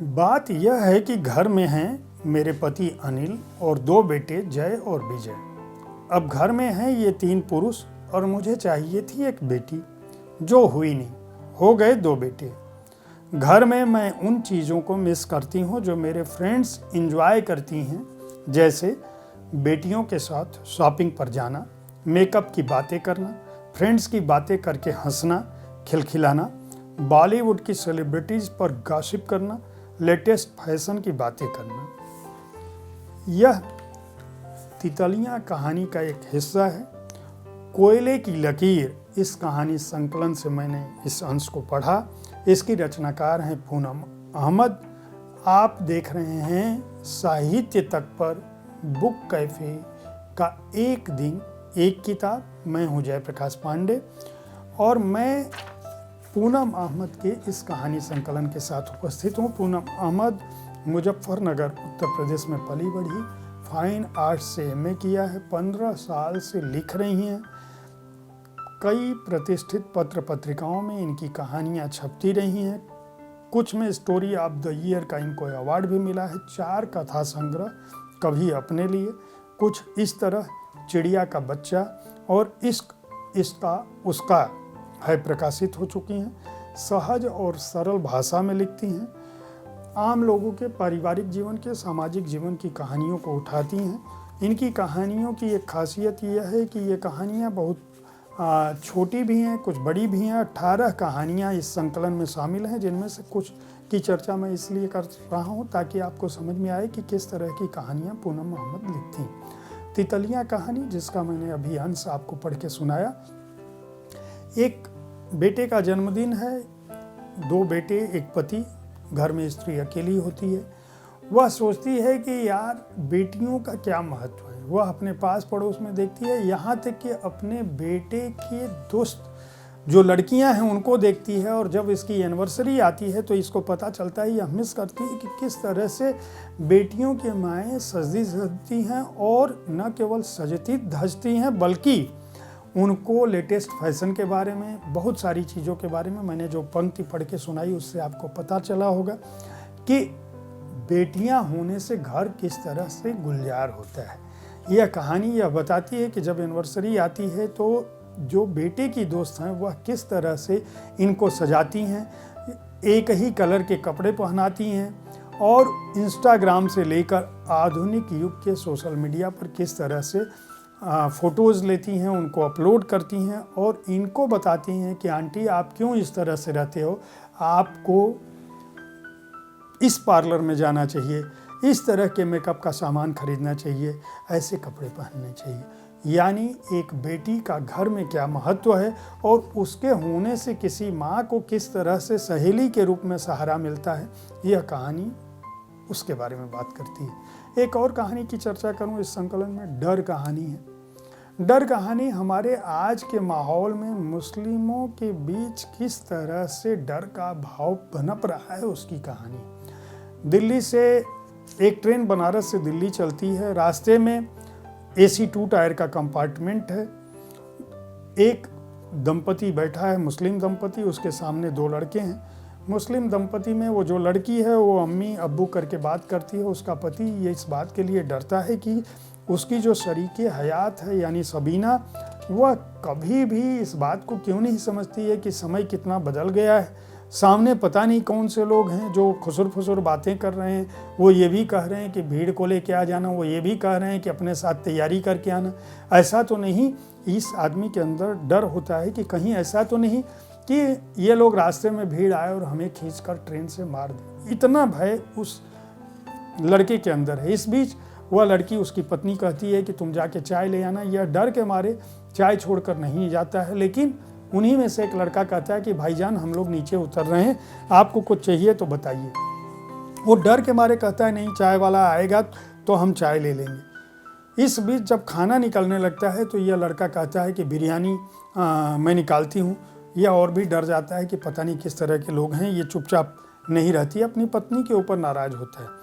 बात यह है कि घर में हैं मेरे पति अनिल और 2 बेटे जय और विजय। अब घर में हैं ये 3 पुरुष और मुझे चाहिए थी एक बेटी, जो हुई नहीं। हो गए 2 बेटे। घर में मैं उन चीज़ों को मिस करती हूँ जो मेरे फ्रेंड्स एंजॉय करती हैं, जैसे बेटियों के साथ शॉपिंग पर जाना, मेकअप की बातें करना, फ्रेंड्स की बातें करके हंसना, खिलखिलाना, बॉलीवुड की सेलिब्रिटीज़ पर गॉसिप करना, लेटेस्ट फैशन की बातें करना। यह तितलियां कहानी का एक हिस्सा है। कोयले की लकीर इस कहानी संकलन से मैंने इस अंश को पढ़ा। इसकी रचनाकार हैं पूनम अहमद। आप देख रहे हैं साहित्य तक पर बुक कैफे का एक दिन एक किताब। मैं हूं जयप्रकाश पांडे और मैं पूनम अहमद के इस कहानी संकलन के साथ उपस्थित हूँ। पूनम अहमद मुजफ्फरनगर उत्तर प्रदेश में पली बढ़ी, फाइन आर्ट्स से एमए किया है, 15 साल से लिख रही हैं। कई प्रतिष्ठित पत्र पत्रिकाओं में इनकी कहानियाँ छपती रही हैं। कुछ में स्टोरी ऑफ द ईयर का इनको अवार्ड भी मिला है। 4 कथा संग्रह, कभी अपने लिए, कुछ इस तरह, चिड़िया का बच्चा और इश्क इसका उसका है प्रकाशित हो चुकी हैं। सहज और सरल भाषा में लिखती हैं। आम लोगों के पारिवारिक जीवन के, सामाजिक जीवन की कहानियों को उठाती हैं। इनकी कहानियों की एक खासियत यह है कि ये कहानियाँ बहुत छोटी भी हैं, कुछ बड़ी भी हैं। 18 कहानियाँ इस संकलन में शामिल हैं, जिनमें से कुछ की चर्चा मैं इसलिए कर रहा हूँ ताकि आपको समझ में आए कि किस तरह की कहानियाँ पूनम अहमद लिखती हैं। तितलियाँ कहानी, जिसका मैंने अभी अंश आपको पढ़ के सुनाया। एक बेटे का जन्मदिन है, 2 बेटे, एक पति। घर में स्त्री अकेली होती है। वह सोचती है कि यार बेटियों का क्या महत्व है। वह अपने पास पड़ोस में देखती है, यहाँ तक कि अपने बेटे के दोस्त जो लड़कियां हैं उनको देखती है। और जब इसकी एनिवर्सरी आती है तो इसको पता चलता है, यह मिस करती है कि किस तरह से बेटियों के माएँ सजती धजती हैं, और न केवल सजती धजती हैं बल्कि उनको लेटेस्ट फैशन के बारे में, बहुत सारी चीज़ों के बारे में, मैंने जो पंक्ति पढ़ के सुनाई उससे आपको पता चला होगा कि बेटियां होने से घर किस तरह से गुलजार होता है। यह कहानी यह बताती है कि जब एनिवर्सरी आती है तो जो बेटे की दोस्त हैं वह किस तरह से इनको सजाती हैं, एक ही कलर के कपड़े पहनाती हैं, और इंस्टाग्राम से लेकर आधुनिक युग के सोशल मीडिया पर किस तरह से फ़ोटोज़ लेती हैं, उनको अपलोड करती हैं और इनको बताती हैं कि आंटी आप क्यों इस तरह से रहते हो, आपको इस पार्लर में जाना चाहिए, इस तरह के मेकअप का सामान खरीदना चाहिए, ऐसे कपड़े पहनने चाहिए। यानी एक बेटी का घर में क्या महत्व है और उसके होने से किसी माँ को किस तरह से सहेली के रूप में सहारा मिलता है, यह कहानी उसके बारे में बात करती है। एक और कहानी की चर्चा करूँ इस संकलन में, डर कहानी है। डर कहानी हमारे आज के माहौल में मुस्लिमों के बीच किस तरह से डर का भाव पनप रहा है उसकी कहानी। दिल्ली से एक ट्रेन बनारस से दिल्ली चलती है। रास्ते में AC 2 टायर का कंपार्टमेंट है। एक दंपति बैठा है, मुस्लिम दंपति, उसके सामने 2 लड़के हैं। मुस्लिम दंपति में वो जो लड़की है वो अम्मी अब्बू करके बात करती है। उसका पति ये इस बात के लिए डरता है कि उसकी जो शरीके हयात है यानी सबीना, वह कभी भी इस बात को क्यों नहीं समझती है कि समय कितना बदल गया है। सामने पता नहीं कौन से लोग हैं जो खुसुर फुसुर बातें कर रहे हैं। वो ये भी कह रहे हैं कि भीड़ को लेके आ जाना, वो ये भी कह रहे हैं कि अपने साथ तैयारी करके आना। ऐसा तो नहीं, इस आदमी के अंदर डर होता है कि कहीं ऐसा तो नहीं कि ये लोग रास्ते में भीड़ आए और हमें खींचकर ट्रेन से मार दे। इतना भय उस लड़के के अंदर है। इस बीच वह लड़की, उसकी पत्नी कहती है कि तुम जाके चाय ले आना। यह डर के मारे चाय छोड़कर नहीं जाता है, लेकिन उन्हीं में से एक लड़का कहता है कि भाईजान हम लोग नीचे उतर रहे हैं, आपको कुछ चाहिए तो बताइए। वो डर के मारे कहता है नहीं, चाय वाला आएगा तो हम चाय ले लेंगे। इस बीच जब खाना निकलने लगता है तो यह लड़का कहता है कि बिरयानी मैं निकालती हूँ। यह और भी डर जाता है कि पता नहीं किस तरह के लोग हैं, ये चुपचाप नहीं रहती, अपनी पत्नी के ऊपर नाराज़ होता है।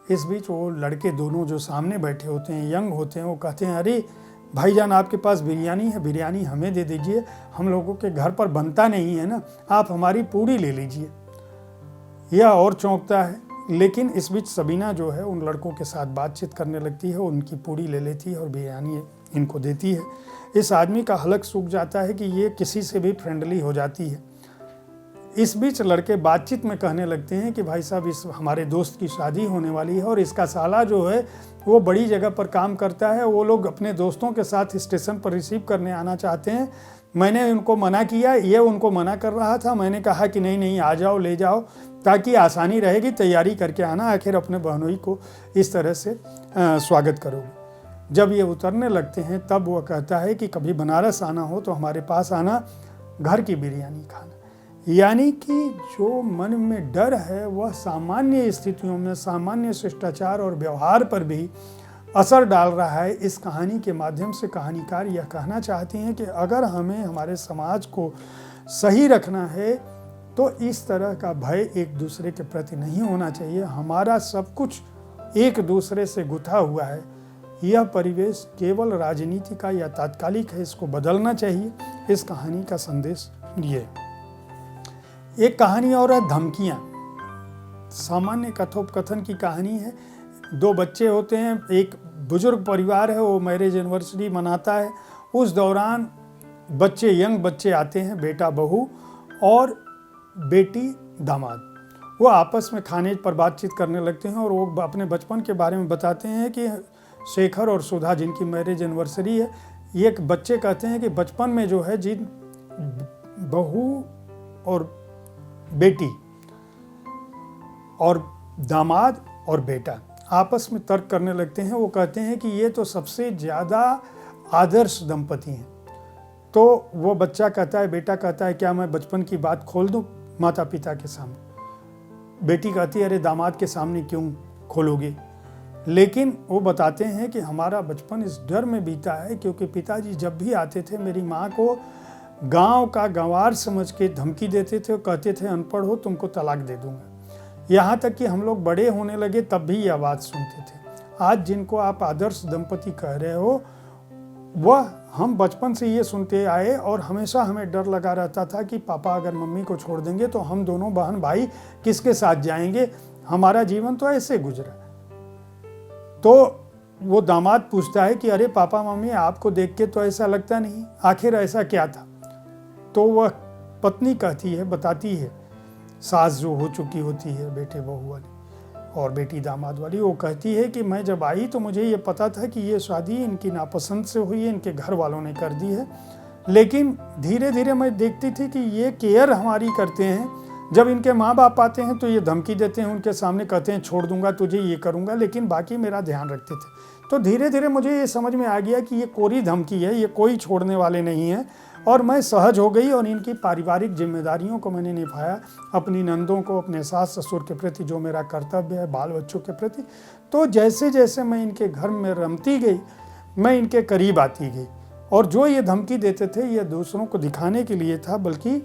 इस बीच वो लड़के दोनों जो सामने बैठे होते हैं, यंग होते हैं, वो कहते हैं अरे भाईजान आपके पास बिरयानी है, बिरयानी हमें दे दीजिए, हम लोगों के घर पर बनता नहीं है ना, आप हमारी पूरी ले लीजिए। यह और चौंकता है। लेकिन इस बीच सबीना जो है उन लड़कों के साथ बातचीत करने लगती है, उनकी पूड़ी ले लेती है और बिरयानी इनको देती है। इस आदमी का हलक सूख जाता है कि ये किसी से भी फ्रेंडली हो जाती है। इस बीच लड़के बातचीत में कहने लगते हैं कि भाई साहब, इस हमारे दोस्त की शादी होने वाली है और इसका साला जो है वो बड़ी जगह पर काम करता है, वो लोग अपने दोस्तों के साथ स्टेशन पर रिसीव करने आना चाहते हैं। मैंने उनको मना किया, ये उनको मना कर रहा था। मैंने कहा कि नहीं नहीं, आ जाओ, ले जाओ, ताकि आसानी रहेगी, तैयारी करके आना, आखिर अपने बहनोई को इस तरह से स्वागत करोगे। जब ये उतरने लगते हैं तब वो कहता है कि कभी बनारस आना हो तो हमारे पास आना, घर की बिरयानी खाना। यानी कि जो मन में डर है वह सामान्य स्थितियों में सामान्य शिष्टाचार और व्यवहार पर भी असर डाल रहा है। इस कहानी के माध्यम से कहानीकार यह कहना चाहती हैं कि अगर हमें हमारे समाज को सही रखना है तो इस तरह का भय एक दूसरे के प्रति नहीं होना चाहिए। हमारा सब कुछ एक दूसरे से गुथा हुआ है। यह परिवेश केवल राजनीति का या तात्कालिक है, इसको बदलना चाहिए। इस कहानी का संदेश ये। एक कहानी और है धमकियाँ। सामान्य कथोपकथन की कहानी है। दो बच्चे होते हैं, एक बुजुर्ग परिवार है, वो मैरिज एनिवर्सरी मनाता है। उस दौरान बच्चे, यंग बच्चे आते हैं, बेटा बहू और बेटी दामाद। वो आपस में खाने पर बातचीत करने लगते हैं और वो अपने बचपन के बारे में बताते हैं कि शेखर और सुधा, जिनकी मैरिज एनिवर्सरी है, ये एक बच्चे कहते हैं कि बचपन में जो है जिन बहू और बेटी और दामाद और बेटा आपस में तर्क करने लगते हैं। वो कहते हैं कि ये तो सबसे ज़्यादा आदर्श दंपति हैं। तो वो बच्चा कहता है, बेटा कहता है, क्या मैं बचपन की बात खोल दूं माता पिता के सामने? बेटी कहती है, अरे दामाद के सामने क्यों खोलोगे? लेकिन वो बताते हैं कि हमारा बचपन इस डर में बीता है क्योंकि पिताजी जब भी आते थे मेरी माँ को गांव का गंवार समझ के धमकी देते थे और कहते थे अनपढ़ हो, तुमको तलाक दे दूंगा। यहाँ तक कि हम लोग बड़े होने लगे तब भी ये आवाज़ सुनते थे। आज जिनको आप आदर्श दंपति कह रहे हो, वह हम बचपन से ये सुनते आए और हमेशा हमें डर लगा रहता था कि पापा अगर मम्मी को छोड़ देंगे तो हम दोनों बहन भाई किसके साथ जाएंगे, हमारा जीवन तो ऐसे गुजरा। तो वो दामाद पूछता है कि अरे पापा मम्मी, आपको देख के तो ऐसा लगता नहीं, आखिर ऐसा क्या था? तो वह पत्नी कहती है, बताती है, सास जो हो चुकी होती है बेटे बहू वाली और बेटी दामाद वाली, वो कहती है कि मैं जब आई तो मुझे ये पता था कि ये शादी इनकी नापसंद से हुई है, इनके घर वालों ने कर दी है। लेकिन धीरे धीरे मैं देखती थी कि ये केयर हमारी करते हैं। जब इनके माँ बाप आते हैं तो ये धमकी देते हैं, उनके सामने कहते हैं छोड़ दूंगा तुझे, ये करूंगा, लेकिन बाकी मेरा ध्यान रखते थे। तो धीरे धीरे मुझे ये समझ में आ गया कि ये कोरी धमकी है, ये कोई छोड़ने वाले नहीं है। और मैं सहज हो गई और इनकी पारिवारिक जिम्मेदारियों को मैंने निभाया, अपनी नंदों को, अपने सास ससुर के प्रति जो मेरा कर्तव्य है, बाल बच्चों के प्रति। तो जैसे जैसे मैं इनके घर में रमती गई, मैं इनके करीब आती गई। और जो ये धमकी देते थे ये दूसरों को दिखाने के लिए था, बल्कि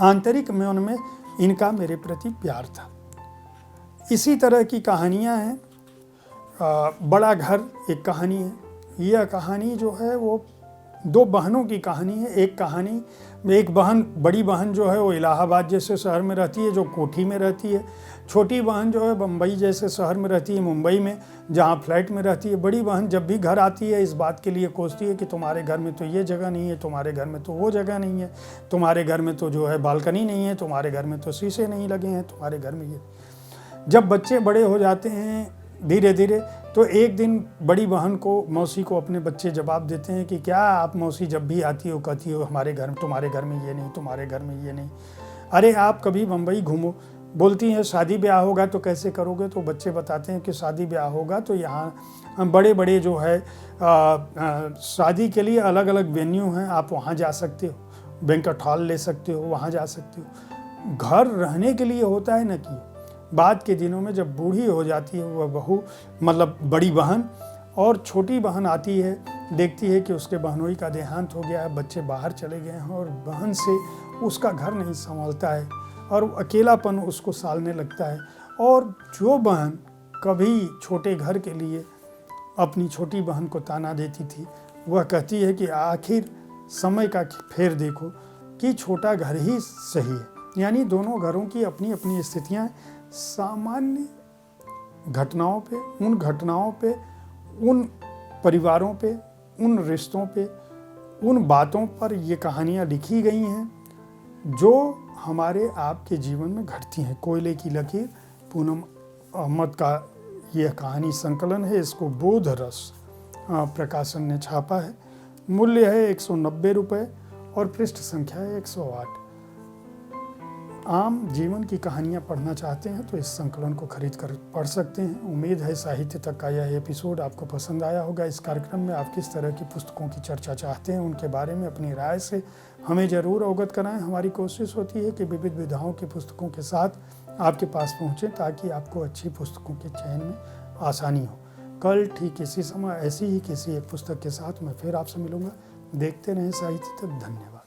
आंतरिक में उनमें इनका मेरे प्रति प्यार था। इसी तरह की कहानियाँ हैं। बड़ा घर एक कहानी है। यह कहानी जो है वो दो बहनों की कहानी है। एक कहानी में एक बहन, बड़ी बहन जो है वो इलाहाबाद जैसे शहर में रहती है, जो कोठी में रहती है। छोटी बहन जो है बम्बई जैसे शहर में रहती है, मुंबई में, जहाँ फ्लैट में रहती है। बड़ी बहन जब भी घर आती है इस बात के लिए कोसती है कि तुम्हारे घर में तो ये जगह नहीं है, तुम्हारे घर में तो वो जगह नहीं है, तुम्हारे घर में तो जो है बालकनी नहीं है, तुम्हारे घर में तो शीशे नहीं लगे हैं, तुम्हारे घर में ये। जब बच्चे बड़े हो जाते हैं धीरे धीरे, तो एक दिन बड़ी बहन को, मौसी को अपने बच्चे जवाब देते हैं कि क्या आप मौसी जब भी आती हो कहती हो हमारे घर, तुम्हारे घर में ये नहीं, तुम्हारे घर में ये नहीं। अरे आप कभी मुंबई घूमो। बोलती हैं शादी ब्याह होगा तो कैसे करोगे? तो बच्चे बताते हैं कि शादी ब्याह होगा तो यहाँ बड़े बड़े जो है शादी के लिए अलग अलग वेन्यू हैं, आप वहाँ जा सकते हो, बैंक्वेट हॉल ले सकते हो, वहाँ जा सकते हो। घर रहने के लिए होता है न कि। बाद के दिनों में जब बूढ़ी हो जाती है वह बहू, मतलब बड़ी बहन, और छोटी बहन आती है, देखती है कि उसके बहनोई का देहांत हो गया है, बच्चे बाहर चले गए हैं और बहन से उसका घर नहीं संभालता है और अकेलापन उसको सालने लगता है। और जो बहन कभी छोटे घर के लिए अपनी छोटी बहन को ताना देती थी, वह कहती है कि आखिर समय का फेर देखो कि छोटा घर ही सही है। यानी दोनों घरों की अपनी अपनी स्थितियाँ, सामान्य घटनाओं पे, उन परिवारों पे, उन रिश्तों पे, उन बातों पर ये कहानियाँ लिखी गई हैं जो हमारे आपके जीवन में घटती हैं। कोयले की लकीर पूनम अहमद का यह कहानी संकलन है। इसको बोध रस प्रकाशन ने छापा है। मूल्य है 190 रुपये और पृष्ठ संख्या है 108। आम जीवन की कहानियाँ पढ़ना चाहते हैं तो इस संकलन को खरीद कर पढ़ सकते हैं। उम्मीद है साहित्य तक का यह एपिसोड आपको पसंद आया होगा। इस कार्यक्रम में आप किस तरह की पुस्तकों की चर्चा चाहते हैं, उनके बारे में अपनी राय से हमें ज़रूर अवगत कराएं। हमारी कोशिश होती है कि विविध विधाओं की पुस्तकों के साथ आपके पास पहुँचें ताकि आपको अच्छी पुस्तकों के चयन में आसानी हो। कल ठीक इसी समय ऐसी ही किसी एक पुस्तक के साथ मैं फिर आपसे मिलूँगा। देखते रहें साहित्य तक। धन्यवाद।